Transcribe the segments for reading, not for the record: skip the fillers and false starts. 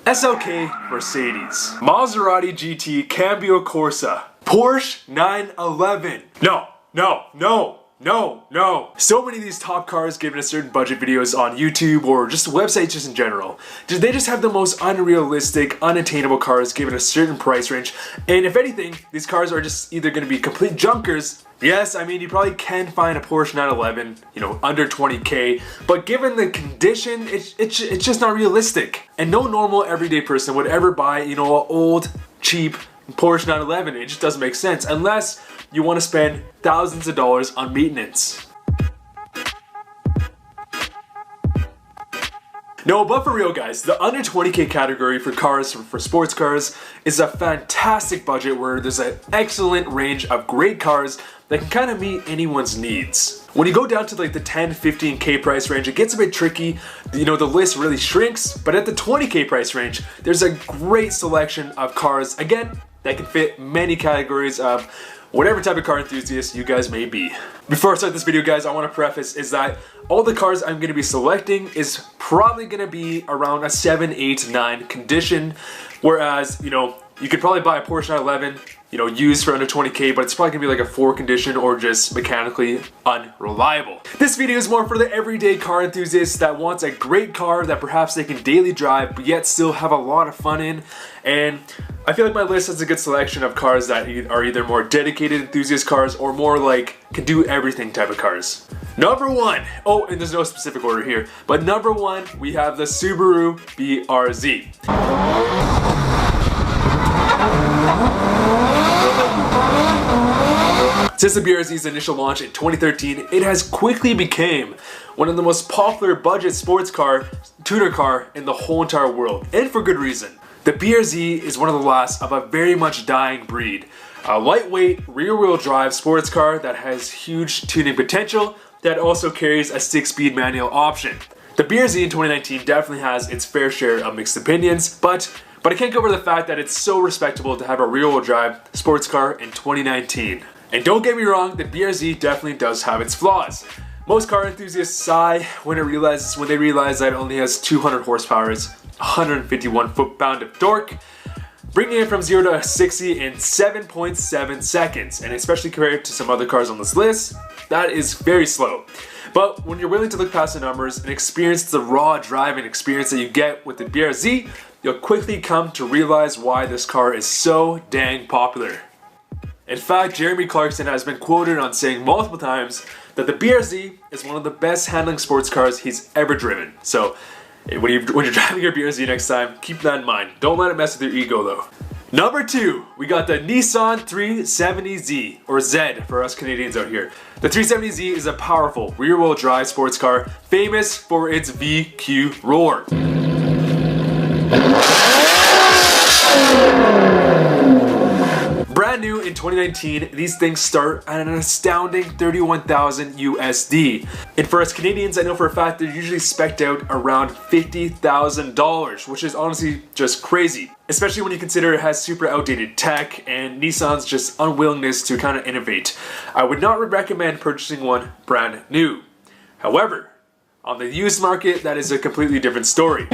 SLK Mercedes, Maserati GT Cambio Corsa, Porsche 911. No. So many of these top cars given a certain budget videos on YouTube or just websites just in general. They just have the most unrealistic, unattainable cars given a certain price range. And if anything, these cars are just either going to be complete junkers. Yes, I mean, you probably can find a Porsche 911, under 20K, but given the condition, it's just not realistic. And no normal everyday person would ever buy, an old, cheap Porsche 911. It just doesn't make sense unless you want to spend thousands of dollars on maintenance. No, but for real guys, the under 20K category for cars, for sports cars, is a fantastic budget where there's an excellent range of great cars that can kind of meet anyone's needs. When you go down to like the 10, 15K price range, it gets a bit tricky. The list really shrinks, but at the 20K price range, there's a great selection of cars, again, that can fit many categories of whatever type of car enthusiast you guys may be. Before I start this video guys, I want to preface is that all the cars I'm going to be selecting is probably going to be around a 7, 8, 9 condition, whereas, you could probably buy a Porsche 911, used for under 20K, but it's probably gonna be like a 4 condition or just mechanically unreliable. This video is more for the everyday car enthusiast that wants a great car that perhaps they can daily drive, but yet still have a lot of fun in. And I feel like my list has a good selection of cars that are either more dedicated enthusiast cars or more like can do everything type of cars. Number 1, oh, and there's no specific order here, but number 1, we have the Subaru BRZ. Since the BRZ's initial launch in 2013, it has quickly become one of the most popular budget sports car, tuner car in the whole entire world, and for good reason. The BRZ is one of the last of a very much dying breed. A lightweight, rear-wheel drive sports car that has huge tuning potential that also carries a 6-speed manual option. The BRZ in 2019 definitely has its fair share of mixed opinions, but I can't go over the fact that it's so respectable to have a rear-wheel drive sports car in 2019. And don't get me wrong, the BRZ definitely does have its flaws. Most car enthusiasts sigh when they realize that it only has 200 horsepower, 151 foot-pound of torque, bringing it from 0 to 60 in 7.7 seconds. And especially compared to some other cars on this list, that is very slow. But when you're willing to look past the numbers and experience the raw driving experience that you get with the BRZ, you'll quickly come to realize why this car is so dang popular. In fact, Jeremy Clarkson has been quoted on saying multiple times that the BRZ is one of the best handling sports cars he's ever driven. So when you're driving your BRZ next time, keep that in mind. Don't let it mess with your ego though. Number 2, we got the Nissan 370Z, or Z for us Canadians out here. The 370Z is a powerful rear-wheel drive sports car famous for its VQ roar. Brand new in 2019, these things start at an astounding $31,000 USD. And for us Canadians, I know for a fact they're usually spec'd out around $50,000, which is honestly just crazy. Especially when you consider it has super outdated tech and Nissan's just unwillingness to kind of innovate. I would not recommend purchasing one brand new. However, on the used market, that is a completely different story.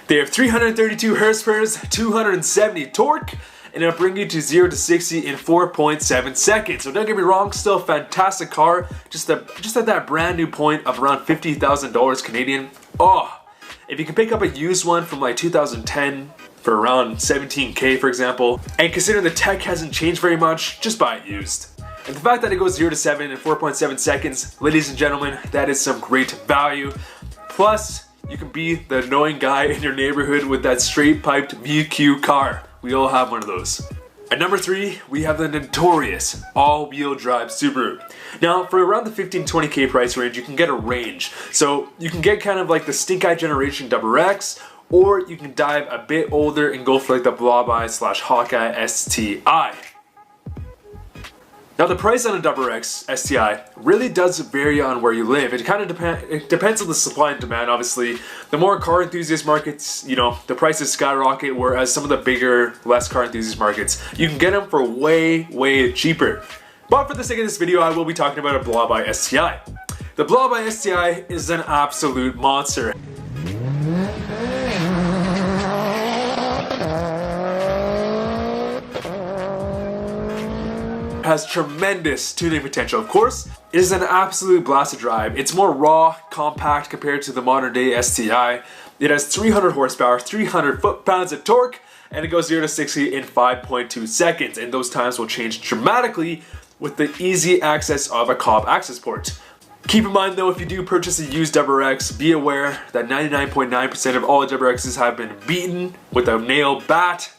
They have 332 horsepower, 270 torque, and it'll bring you to 0 to 60 in 4.7 seconds. So don't get me wrong, still a fantastic car, just at that brand new point of around $50,000 Canadian. Oh, if you can pick up a used one from like 2010 for around 17K for example, and considering the tech hasn't changed very much, just buy it used. And the fact that it goes 0 to 7 in 4.7 seconds, ladies and gentlemen, that is some great value. Plus, you can be the annoying guy in your neighborhood with that straight piped VQ car. We all have one of those. At number 3, we have the notorious all-wheel drive Subaru. Now, for around the 15-20K price range, you can get a range. So you can get kind of like the Stink-Eye Generation XX, or you can dive a bit older and go for like the Blob-Eye / Hawkeye STI. Now the price on a XX STI really does vary on where you live. It kind of depends on the supply and demand, obviously. The more car enthusiast markets, the prices skyrocket, whereas some of the bigger, less car enthusiast markets, you can get them for way, way cheaper. But for the sake of this video, I will be talking about a Blob-Eye STI. The Blah by STI is an absolute monster. Has tremendous tuning potential. Of course, it is an absolute blast to drive. It's more raw, compact compared to the modern day STI. It has 300 horsepower, 300 foot-pounds of torque, and it goes 0 to 60 in 5.2 seconds. And those times will change dramatically with the easy access of a cob access port. Keep in mind though, if you do purchase a used WRX, be aware that 99.9% of all WRXs have been beaten with a nail bat.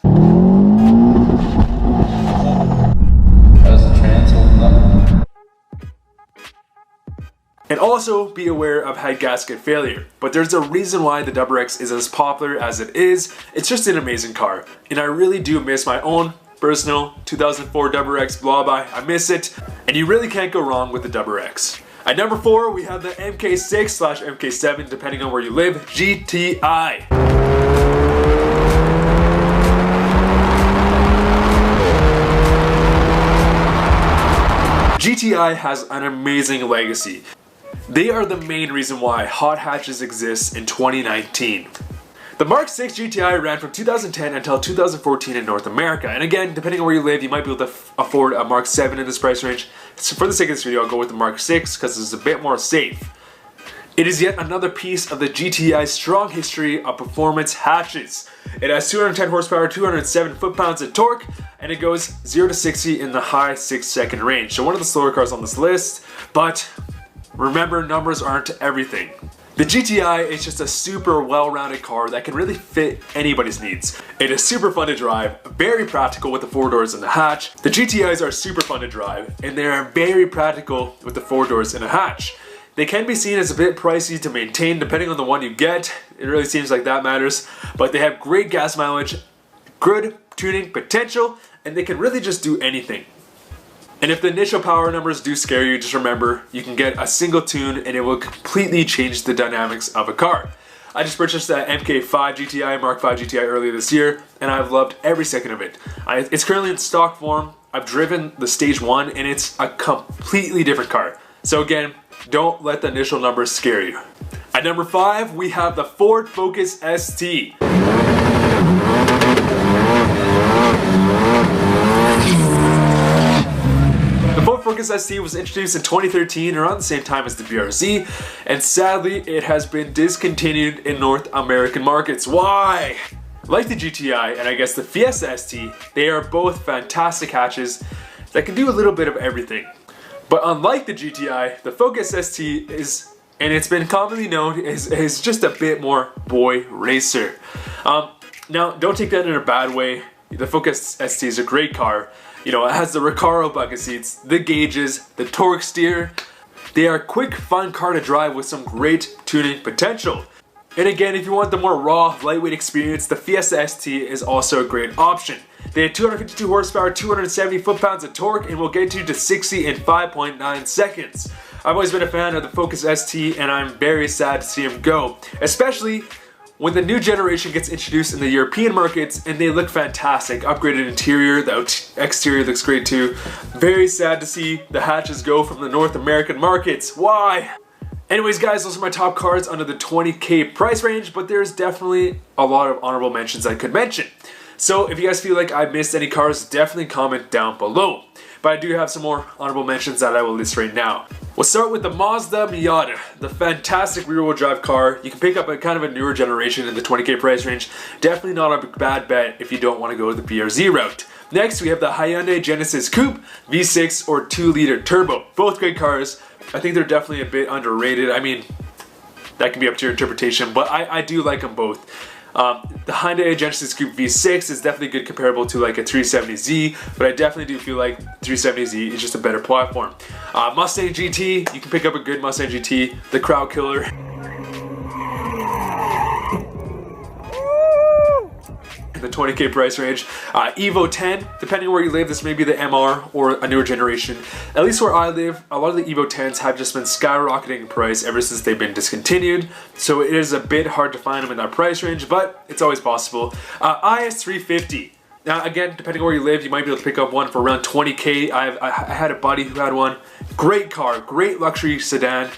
And also be aware of head gasket failure. But there's a reason why the WRX is as popular as it is. It's just an amazing car. And I really do miss my own personal 2004 WRX Blah by. I miss it. And you really can't go wrong with the WRX. At number 4, we have the MK6/MK7, depending on where you live, GTI. GTI has an amazing legacy. They are the main reason why hot hatches exist in 2019. The Mark 6 GTI ran from 2010 until 2014 in North America. And again, depending on where you live, you might be able to afford a Mark 7 in this price range. So for the sake of this video, I'll go with the Mark 6 because it's a bit more safe. It is yet another piece of the GTI's strong history of performance hatches. It has 210 horsepower, 207 foot-pounds of torque, and it goes 0 to 60 in the high 6-second range. So one of the slower cars on this list, but remember, numbers aren't everything. The GTI is just a super well-rounded car that can really fit anybody's needs. It is super fun to drive, very practical with the 4 doors and the hatch. The GTIs are super fun to drive, and they are very practical with the 4 doors and a hatch. They can be seen as a bit pricey to maintain depending on the one you get. It really seems like that matters, but they have great gas mileage, good tuning potential, and they can really just do anything. And if the initial power numbers do scare you, just remember, you can get a single tune and it will completely change the dynamics of a car. I just purchased that MK5 GTI, Mark 5 GTI earlier this year, and I've loved every second of it. It's currently in stock form. I've driven the Stage 1 and it's a completely different car. So again, don't let the initial numbers scare you. At number 5, we have the Ford Focus ST. The Ford Focus ST was introduced in 2013 around the same time as the BRZ, and sadly it has been discontinued in North American markets. Why? Like the GTI and I guess the Fiesta ST, they are both fantastic hatches that can do a little bit of everything. But unlike the GTI, the Focus ST is, and it's been commonly known, is just a bit more boy racer. Now, don't take that in a bad way. The Focus ST is a great car. You know, it has the Recaro bucket seats, the gauges, the torque steer. They are a quick, fun car to drive with some great tuning potential. And again, if you want the more raw, lightweight experience, the Fiesta ST is also a great option. They have 252 horsepower, 270 foot-pounds of torque, and will get you to 60 in 5.9 seconds. I've always been a fan of the Focus ST, and I'm very sad to see them go, especially when the new generation gets introduced in the European markets and they look fantastic. Upgraded interior, the exterior looks great too. Very sad to see the hatches go from the North American markets. Why? Anyways guys, those are my top cars under the 20K price range, but there's definitely a lot of honorable mentions I could mention. So if you guys feel like I missed any cars, definitely comment down below. But I do have some more honorable mentions that I will list right now. We'll start with the Mazda Miata, the fantastic rear-wheel drive car. You can pick up a kind of a newer generation in the 20K price range. Definitely not a bad bet if you don't want to go the BRZ route. Next, we have the Hyundai Genesis Coupe V6 or 2-liter turbo. Both great cars. I think they're definitely a bit underrated. I mean, that can be up to your interpretation, but I do like them both. The Hyundai Genesis Coupe V6 is definitely good comparable to like a 370Z, but I definitely do feel like 370Z is just a better platform. Mustang GT, you can pick up a good Mustang GT, the crowd killer. The 20K price range. Evo 10, depending on where you live, this may be the MR or a newer generation. At least where I live, a lot of the Evo 10s have just been skyrocketing in price ever since they've been discontinued, so it is a bit hard to find them in that price range, but it's always possible. IS350. Now again, depending on where you live, you might be able to pick up one for around 20K. I had a buddy who had one. Great car, great luxury sedan.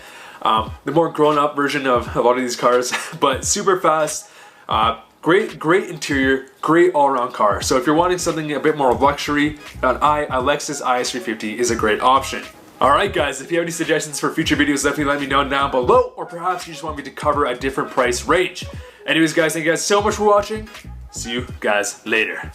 the more grown-up version of a lot of these cars, but super fast. Great interior, great all-around car. So if you're wanting something a bit more luxury, a Lexus IS350 is a great option. Alright guys, if you have any suggestions for future videos, definitely let me know down below, or perhaps you just want me to cover a different price range. Anyways guys, thank you guys so much for watching. See you guys later.